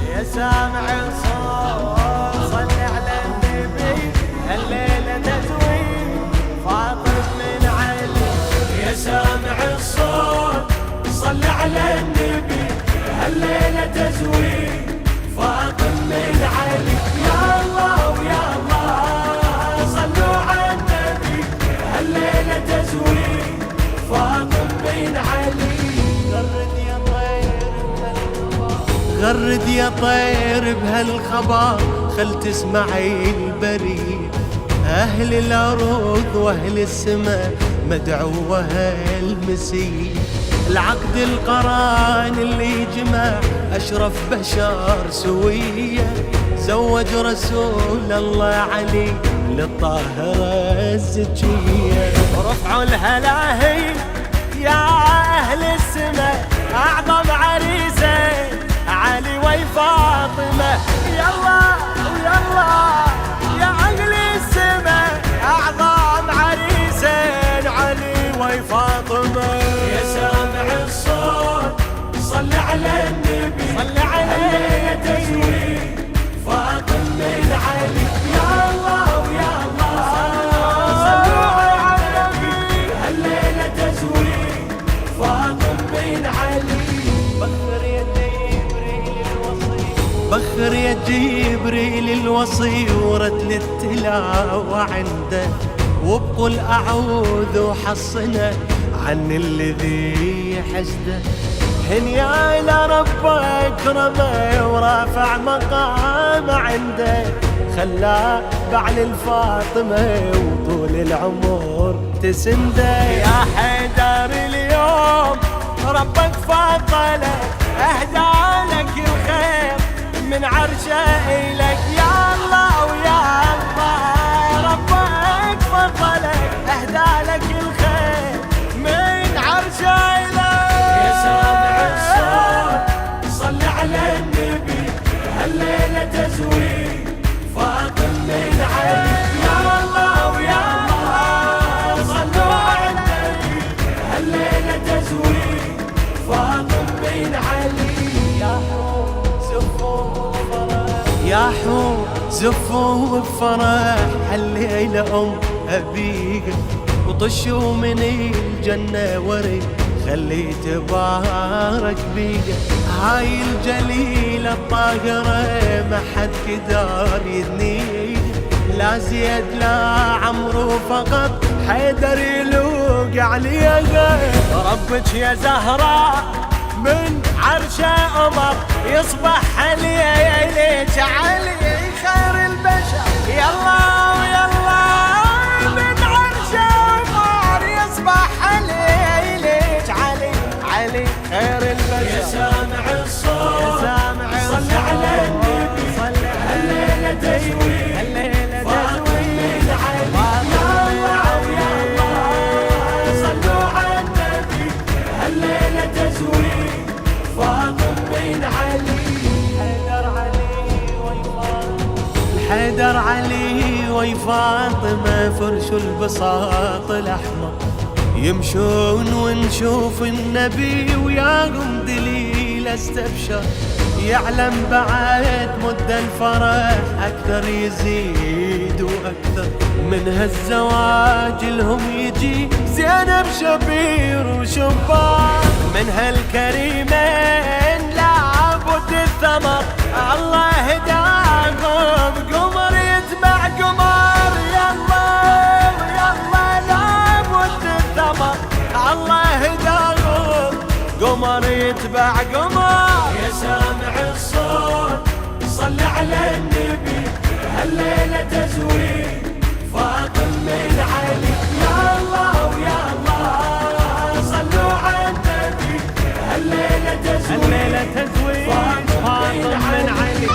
يا سامع الصوت صل على النبي، الليلة تزويد فاطم من علي. يا سامع الصوت صل على النبي، الليلة تزويد فاطم من علي. يا الله ويا الله صلوا على النبي، الليلة تزويد فاطم من علي. غرد يا طير بهالخبر، خل تسمعي البريد. أهل الأرض وأهل السماء مدعوها المسيح. العقد القران اللي جمع أشرف بشر سوية، زوج رسول الله علي للطاهرة الزكية. رفعوا الهلاهي يا أهل السماء، أعظم عريسين علي وفاطمة. يلا ويلا يا أهل السماء، أعظم عريسين علي وفاطمة. يا سامع الصوت صل على النبي، صل على الليلة تزويد فاطم من علي. يا الله ويا الله صلوا على النبي، الليلة تزويد فاطم من علي. بخر يا جبريل الوصي ورتل التلاوة عنده، وبقول أعوذ وحصنا عن الذي حسده. هنيا إلى رب أكرمه ورافع مقام عنده، خلاه بعل الفاطمة وطول العمر تسنده. يا حيدر اليوم ربك فضلك، أهدى لك الخير من عرشه إلك. يا الله ويا الله ربك فضلك، أهدى لك الخير من عرشه إلك. يا سامع الصوت صل على النبي، الليلة تزويد فاطم من علي. يا الله ويا الله صلوا على النبي، الليلة تزويد فاطم من علي. يا حور زفوا بفرح هالليلة أم أبيك، وطشوا من الجنة ورد خلي تبارك بيك. هاي الجليلة الطاهرة ما حد قدر يدنيك، لا زيد لا عمرو فقط حيدر يلوق عليها. ربك يا زهراء من عرشه أمر، يصبح عليك علي خير البشر. يلا ويلا من عرشه أمر، يصبح عليك علي علي خير البشر. يا سامع الصوت يا سامع صل على النبي، صل الليلة تزويد، الليلة تزويد من علي. يا الله صلوا على النبي، الليلة تزويد فاطم من علي. حيدر علي وفاطمة فرشوا البساط الأحمر، يمشون ونشوف النبي وياهم دليل استبشر. يعلم بعد مد الفرح أكثر يزيد وأكثر، من هالزواج لهم يجي زينب شبير وشبار. من هالكريمين لابد الثمر، الله هداهم قمر يتبع قمر. يلا يلا لابد الثمر، الله هداهم قمر يتبع قمر. يا سامع الصوت صل على النبي، الليلة تزويد فاطم من علي. يا الله ويا الله صلوا على النبي، الليلة تزويد فاطم من علي.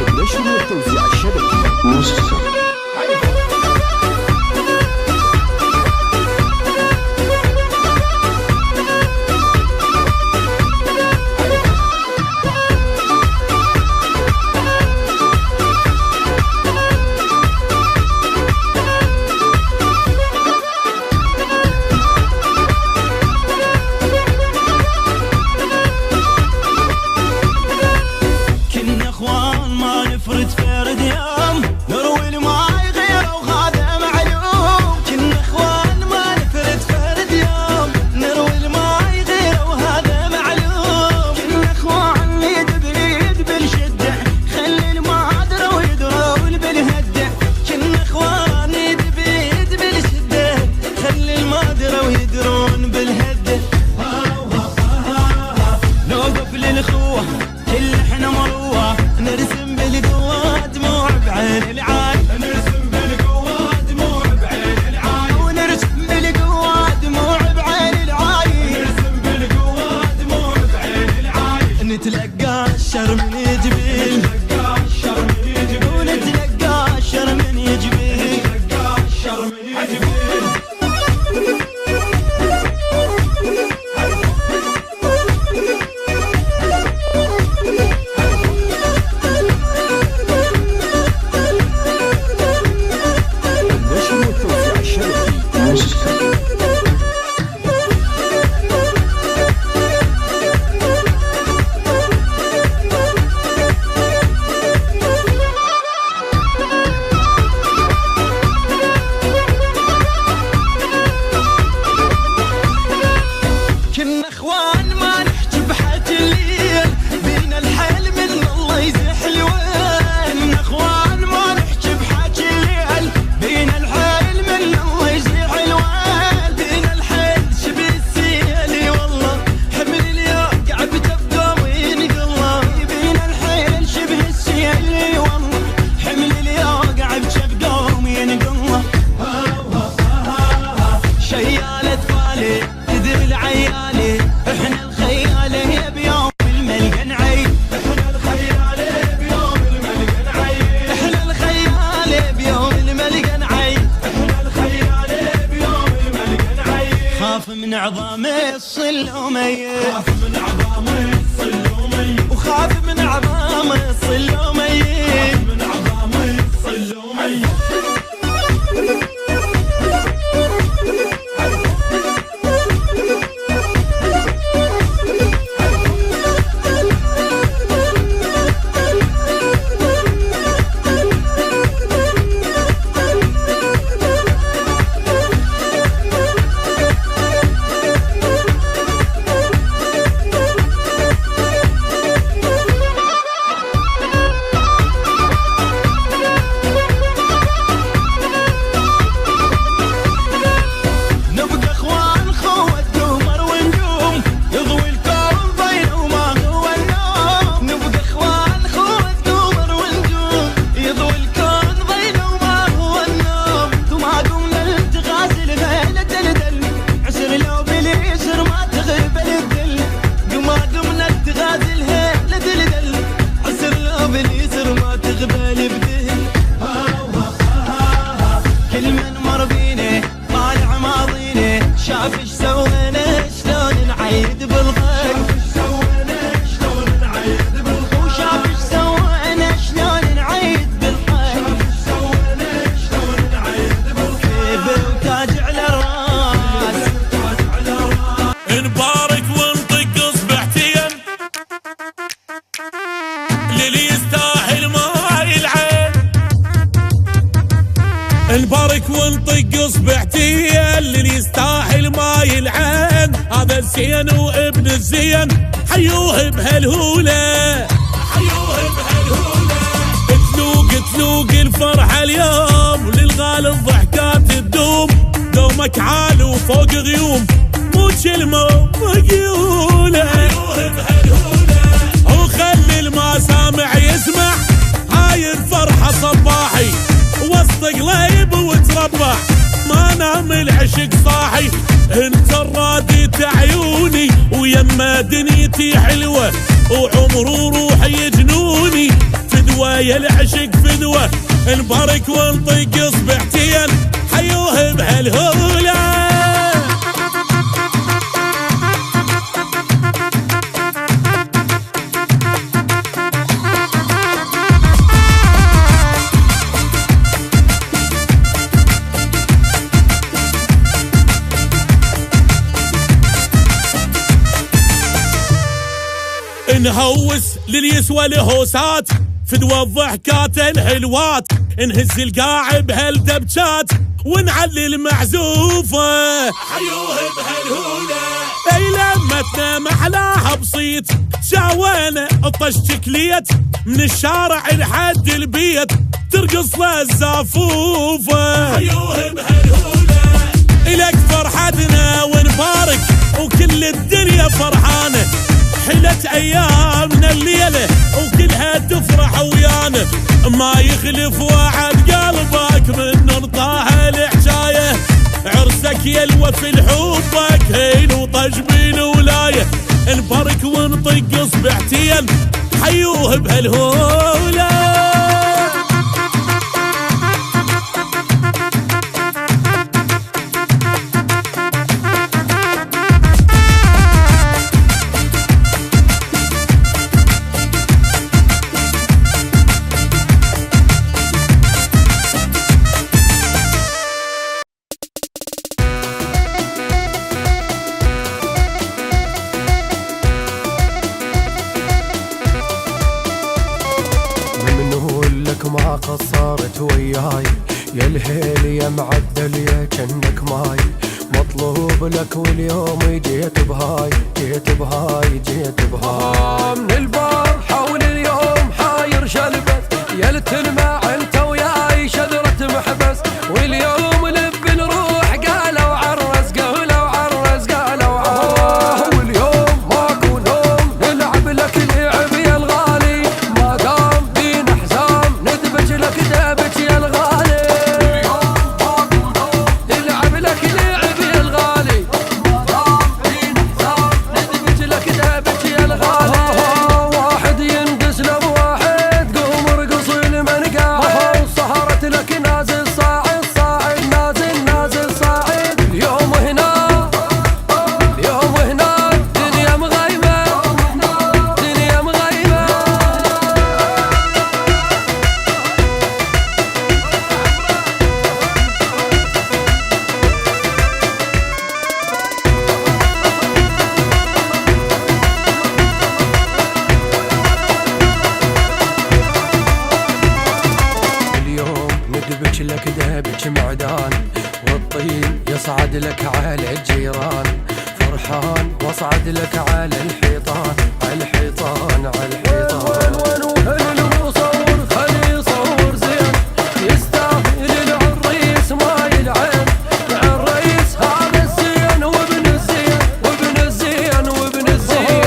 النشر والتوزيع الشبكي موسيقى. الشر من يجبين ونتلقى الشر من يجبين النشر والتوزيع الشبكي موسيقى. كنا اخوان ما نحكي بحاجة الليل بينا الحيل من الله يزيح الوين. كنا اخوان ما نحكي بحاجة الليل بينا الحيل من الله يزيح الوين. بينا الحيل شبه السيالي والله حمل اليوقع بتبقى وين قله. بينا الحيل شبه السيالي والله حمل اليوقع بتبقى وين قله. شيالة بالي تدري العيالي احنا الخيالة يا بيوم الملقى نعيد. احنا الخيالة بيوم الملقى نعيد. احنا الخيالة بيوم الملقى نعيد. احنا الخيالة بيوم الملقى نعيد. خاف من عظام الصل وميت. خاف من عظام الصل وميت. وخاف من عظام الصل وميت. خاف من عظام الصل وميت. كل من مر بينا طالع ماضينا شاف ايش سوينا شلون نعيد بالخير. وشاف ايش سوينا شلون نعيد بالخير. كيف وتاج على الراس. نبارك ونطق اصبعتين للي يستاهل ما يلعن. نبارك ونطق اصبعتين للي يستاهل ما يلعن. هذا الزين وابن الزين حيوه بهالهوله. حيوه بهالهوله. تلوق الفرحه اليوم للغال الضحكات تدوم. دومك عال وفوق غيوم مو كلمه مقيوله. حيوه بهالهوله. وخلي المسامع يسمع هاي الفرحه صباحي وسط قليب وتربع ما نام العشق صاحي. انت الرادي عيوني ويما دنيتي حلوه وعمر وروحي جنوني. فدوه يا العشق فدوه. نبارك ونطق اصبعتين حيوه بهالهوله. نهوس لليسوى الهوسات فدوى الضحكات الحلوات. نهز القاع بهالدبجات ونعلي المعزوفة. حيوه بهالهولة. اي لمتنا محلاها بسيط شاوينا الطش شكليت من الشارع لحد البيت ترقص للزافوفة. حيوه بهالهولة. إلك فرحتنا ونبارك وكل الدنيا فرحانة. حلت ايامنا الليله وكلها تفرح ويانا. ما يخلف وعد قلبك من نرطاها الحجايه. عرسك يلوى في الحبك هين وطج بالولايه. نبارك ونطق اصبعتين حيوه بهالهولة. ما قصرت وياي يا الهيل يا معدل يا جنك ماي، مطلوب لك واليوم جيت بهاي جيت بهاي جيت بهاي. من البارحة واليوم حاير شلبت يا التلمع انت وياي شذرة محبس، واليوم لب نروح قالوا عرس قالوا عرس قالوا عرس، واليوم ماكو نوم نلعب لك لعب يا الغالي، ما دام بينا حزام ندبج لك دبج يا الغالي، واليوم ماكو نوم نلعب لك لعب يا الغالي، ما دام بينا حزام ندبج لك دبج يا الغالي. واحد يندس له بواحد قوم ارقص لمن قاعد، سهرت لك نازل صاعد صاعد نازل نازل صاعد، اليوم هنا اليوم هنا دنيا مغيمة دنيا مغيمة. اليوم ندبج لك دبج معدان، والطين يصعد لك على الجيران، فرحان واصعد لك على الحيطان على الحيطان على الحيطان. وين المصور خلي صور زين يستاهل العريس ما يلعن، العريس هذا الزين وابن الزين وابن الزين وابن الزين،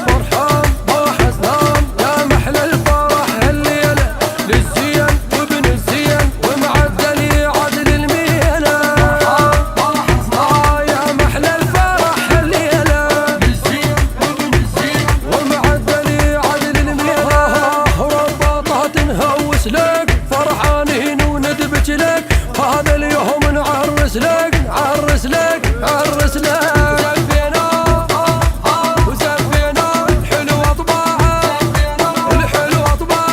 فرحان ما حزنان يا محلى الفرح الليلة، للزين وابن الزين ومعدل يعدل الميلة، فرحان ما حزنان يا محلى الفرح الليلة، للزين وابن الزين ومعدل يعدل الميلة. رباطات نهوس لك فرحانين وندبج لك، هذا اليوم نعرس لك نعرس لك نعرس لك، وزفينا وزفينا الحلوة طباعة الحلوة طباعة.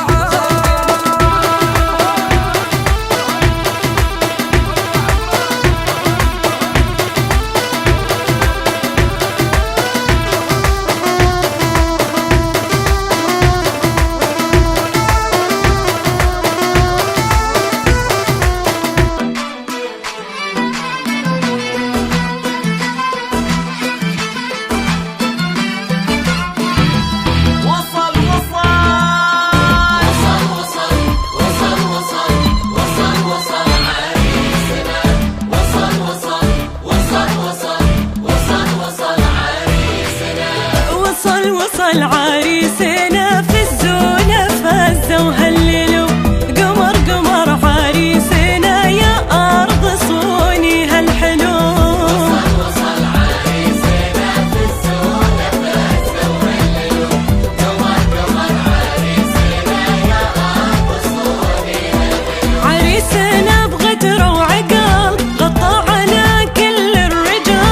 وصل عريسنا في الزونة فزة وهللوا، قمر قمر عريسنا يا أرض صوني هالحلو. وصل عريسنا في الزونة فزة وهللوا، قمر قمر عريسنا يا أرض صوني هالحلو. عريسنا بغدر وعقل غطى على كل الرجال،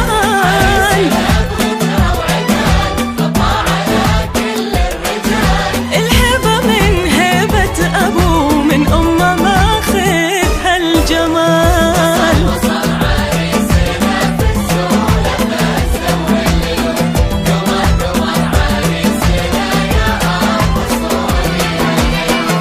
الهبة من هبة أبوه من أمه ماخذ هالجمال. وصل عريسنا في الزونة فزة وهللوا، قمر قمر عريسنا يا أرض صوني هالحلو.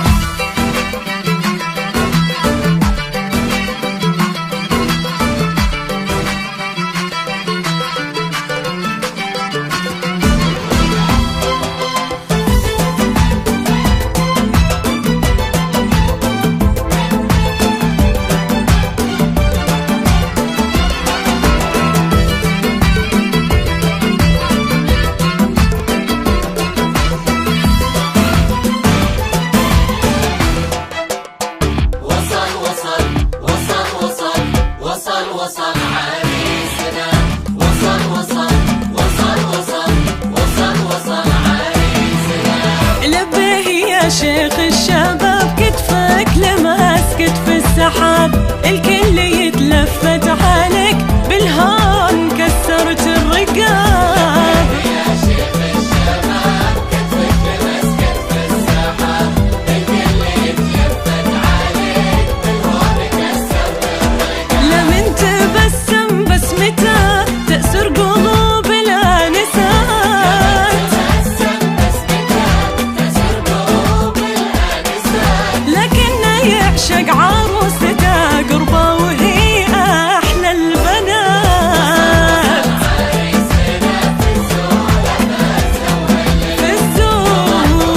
وصل عريسنا، وصل عريسنا. يا شيخ الشباب كتفك لمس كتف السحاب، الكل يتلفت عليك بالهون كسرت الرقاب. يا شيخ الشباب كتفك لمس كتف السحاب، الكل يتلفت عليك بالهون كسرت الرقاب. لمن تبسم بسمته تأسر قلوب الآنسات، لكنه يعشق عروسته قربه وهي أحلى البنات. في الزولة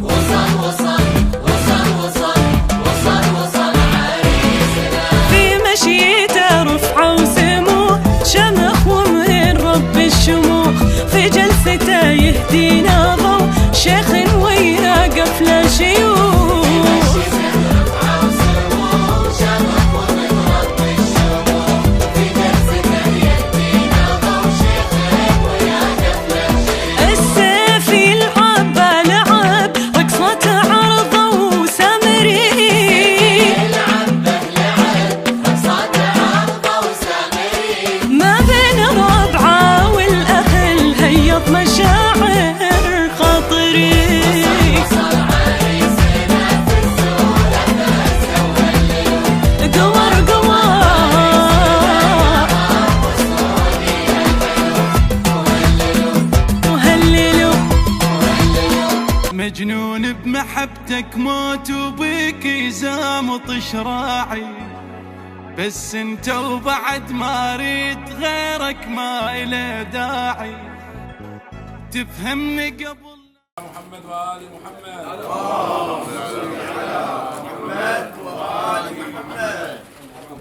وصل وصل وصل وصل وصل وصل عريسنا. في مشيته رفعة وسمو شمخ ومن رب الشموخ، في جلسته يهدينا ضو شيخ ويا قفله شيوخ. السيف يلعب لعب رقصته عرضه وسامري، ما بين الربعة والأهل هيض مشاعر خاطري. قمر قمر وهللوا مجنون بمحبتك موت وبك يزامط شراعي، بس انت وبعد ما ريت غيرك ما إله داعي، تفهمني قبل محمد وآل محمد.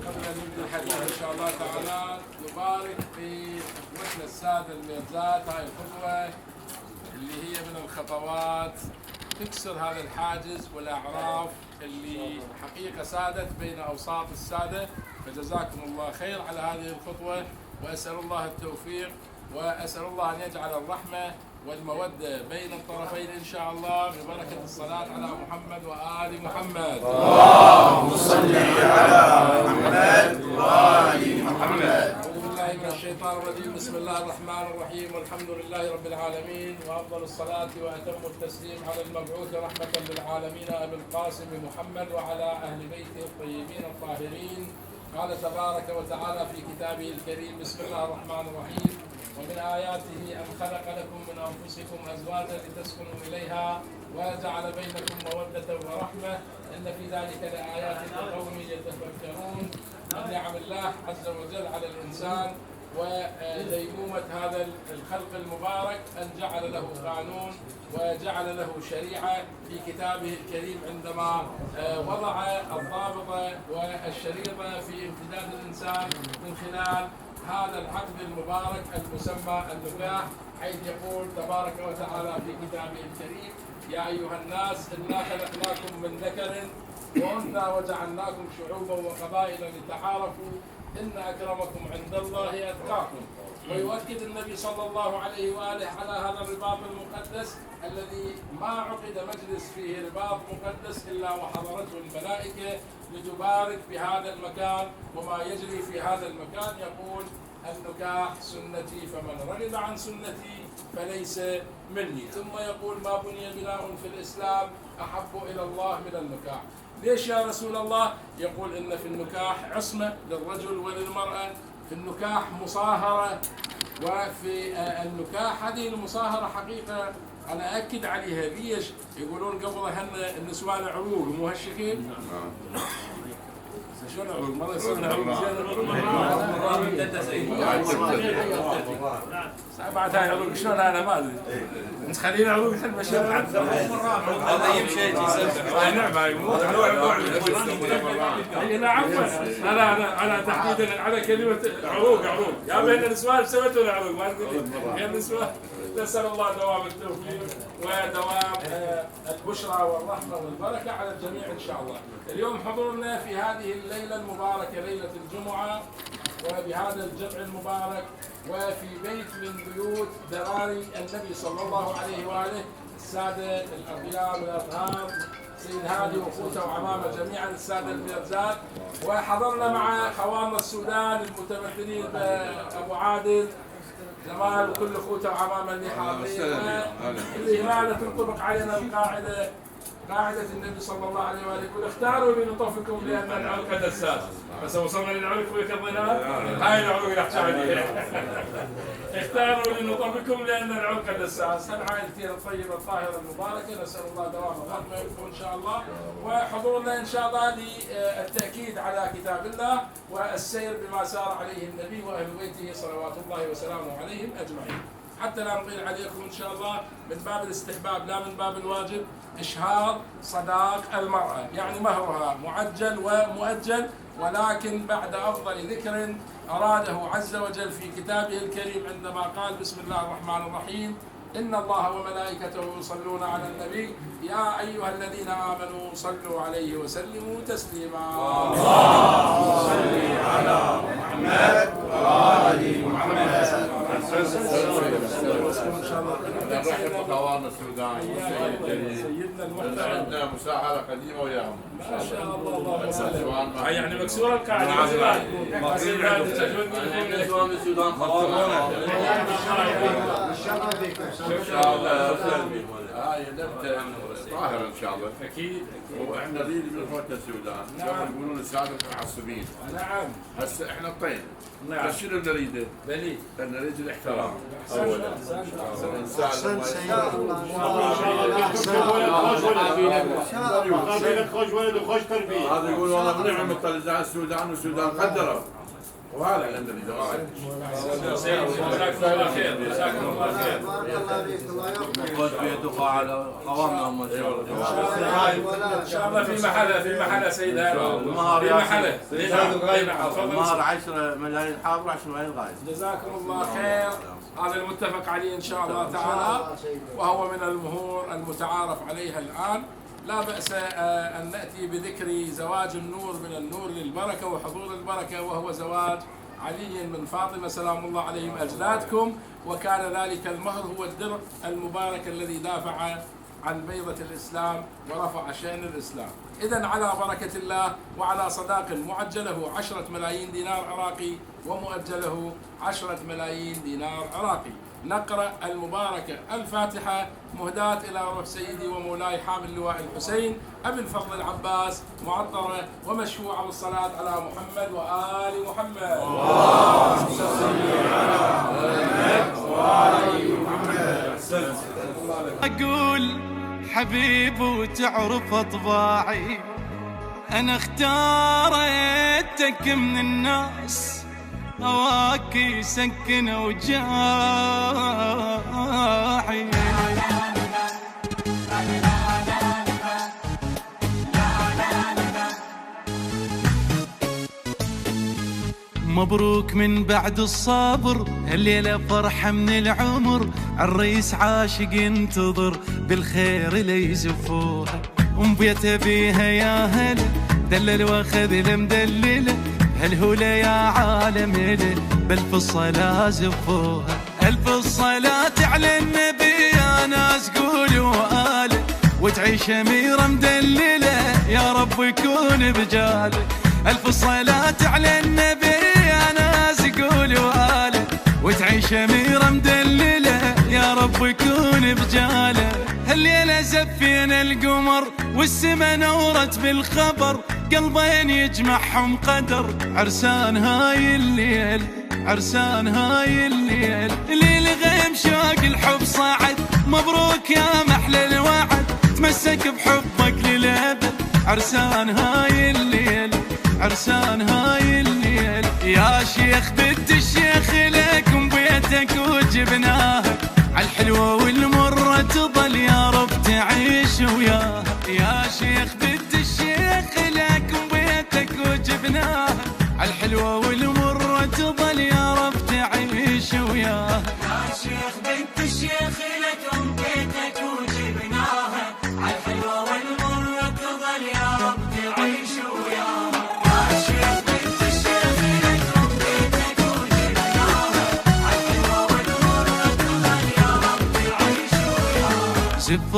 قبل أن نبدأ الحديث إن شاء الله تعالى نبارك في إخوتنا السادة الميرزات. هاي الخطوة اللي هي من الخطوات تكسر هذا الحاجز والأعراف اللي حقيقة سادت بين أوساط السادة، فجزاكم الله خير على هذه الخطوة، وأسأل الله التوفيق، وأسأل الله أن يجعل الرحمة والمودة بين الطرفين إن شاء الله ببركة الصلاة على محمد وآل محمد. اللهم صل على محمد وآل محمد. أعوذ بالله من الشيطان الرجيم، بسم الله الرحمن الرحيم، والحمد لله رب العالمين، وأفضل الصلاة وأتم التسليم على المبعوث رحمة للعالمين أبي القاسم محمد وعلى أهل بيته الطيبين الطاهرين. قال تبارك وتعالى في كتابه الكريم، بسم الله الرحمن الرحيم: ومن آياته أن خلق لكم من أنفسكم أزواجا لتسكنوا إليها وجعل بينكم مودة ورحمة إن في ذلك لآيات لقوم يتفكرون. من نعم الله عز وجل على الإنسان وديمومة هذا الخلق المبارك أن جعل له قانون وجعل له شريعة في كتابه الكريم، عندما وضع الضابط والشريطة في امتداد الإنسان من خلال هذا العقد المبارك المسمى النكاح، حيث يقول تبارك وتعالى في كتابه الكريم: يا أيها الناس إنا خلقناكم من ذكر وأنثى وجعلناكم شعوبا وقبائل لتعارفوا إن أكرمكم عند الله أتقاكم. ويؤكد النبي صلى الله عليه وآله على هذا الرباط المقدس الذي ما عقد مجلس فيه رباط مقدس إلا وحضرته الملائكة لتبارك بهذا المكان وما يجري في هذا المكان. يقول: النكاح سنتي فمن رغب عن سنتي فليس مني. ثم يقول: ما بني بناء في الإسلام أحب إلى الله من النكاح. ليش يا رسول الله؟ يقول: إن في النكاح عصمة للرجل وللمرأة، في النكاح مصاهرة، وفي النكاح هذه المصاهرة حقيقة أنا أكد عليها. ليش؟ يقولون قبل النسوان عروق مو هالشكل؟ شلون عروق؟ مرة يصير عروق بعد هاي عروق شلون أنا ما أدري. أنت خلينا عروق حل مشي هذا يمشي يسبح نعم هاي مو لا عفوا أنا تحديدا على كلمة عروق يا بين النسوان سويتوا عروق ما تقولي يا النسوان. نسأل الله دوام التوفيق ودوام البشرى والرحمة والبركة على الجميع إن شاء الله. اليوم حضورنا في هذه الليلة المباركة ليلة الجمعة وبهذا الجمع المبارك وفي بيت من بيوت ذراري النبي صلى الله عليه وآله السادة الأغيار والأطهار سيد هادي وأخوته وعمامه جميعا السادة الميرزات، وحضرنا مع خواننا السودان المتمثلين بأبو عادل جمال وكل اخوته وعمامه اللي حاضرين، اللي هنا تنطبق علينا القاعده قاعده النبي صلى الله عليه واله يقول اختاروا لنطوفكم لان العنق دساس، بس وصلنا للعنق ويك الظلال هاي العنق يحكي عليها اختاروا لنطوفكم لان العنق دساس. هالعائلتين الطيبه الطاهره المباركه نسال الله دوام الرحمه لكم ان شاء الله، وحضورنا ان شاء الله للتاكيد على كتاب الله والسير بما سار عليه النبي واهل بيته صلوات الله وسلامه عليهم اجمعين. حتى لا نطيل عليكم ان شاء الله، من باب الاستحباب لا من باب الواجب، اشهار صداق المراه، يعني مهرها معجل ومؤجل، ولكن بعد افضل ذكر اراده عز وجل في كتابه الكريم عندما قال بسم الله الرحمن الرحيم إن الله وملائكته يصلون على النبي يا أيها الذين آمنوا صلوا عليه وسلموا تسليما. اللهم صل على محمد وآل محمد. نرحب بخواننا السودان سيدنا المحترم، عندنا مساحة قديمة وياهم ما شاء الله. اللهم صل يعني مكسورة القاعدة نسوان السودان خطونا ان شاء الله. هاي نبتة طاهرة ان شاء الله اكيد. واحنا نريد من اخوتنا السودان يقولون السادة متعصبين. نعم هسه احنا الطين. نعم. بس شنو نريده؟ بلي نريد الاحترام اولا. احسن سيد خوش ولد وخوش تربيه. هذا يقول والله بنعم الطلزان السودان والسودان قدروا، وهذا اللي عندنا جزاكم الله خير. جزاكم الله خير. نقود بيدك على قوامنا ان شاء الله. ان شاء الله في محله سيد هذا في محله. المهر 10 ملايين حاضر 10 ملايين غايب. جزاكم الله خير. هذا المتفق عليه ان شاء الله تعالى، وهو من المهور المتعارف عليها الان. لا بأس أن نأتي بذكر زواج النور من النور للبركة وحضور البركة، وهو زواج علي من فاطمة سلام الله عليهم أجدادكم، وكان ذلك المهر هو الدرع المبارك الذي دافع عن بيضة الإسلام ورفع شأن الإسلام. إذن على بركة الله وعلى صداق معجله 10 ملايين دينار عراقي ومؤجله 10 ملايين دينار عراقي. نقرأ المباركة الفاتحة مهداة إلى روح سيدي ومولاي حامل لواء الحسين أبي الفضل العباس معطرة ومشفوعة بالصلاة على محمد وآل محمد. اللهم صل على محمد وآل محمد. أقول حبيب وتعرف أطباعي، أنا اختاريتك من الناس، هواك يسكن وجاعي. مبروك من بعد الصبر، الليلة فرحة من العمر، عالريس عاشق ينتظر بالخير ليزفوها، ومبيته بيها يا هلا دلل واخذ المدلله، هالهولة يا عالم له بألف الصلاة زفوها. ألف الصلاة على النبي يا ناس قولوا آله، وتعيش أميرة مدللة يا رب يكون بجاله. ألف صلاة على النبي يا ناس قولوا آله، وتعيش أميرة مدللة يا رب يكون بجاله. هالليلة زفينا القمر والسما نورت بالخبر، قلبين يجمعهم قدر، عرسان هاي الليل عرسان هاي الليل. ليل غيم شوق الحب صعد، مبروك يا محلى الوعد، تمسك بحبك للأبد، عرسان هاي الليل عرسان هاي الليل. يا شيخ بنت الشيخ لكم بيتك وجبناها، عالحلوة والمرة تظل يا رب تعيش وياها. يا شيخ بنت الشيخ لكم بيتك وجبناها، عالحلوة والمرة تظل يا رب تعيش وياها. يا شيخ بنت الشيخ لكم بيتك وجبناها، عالحلوة تلف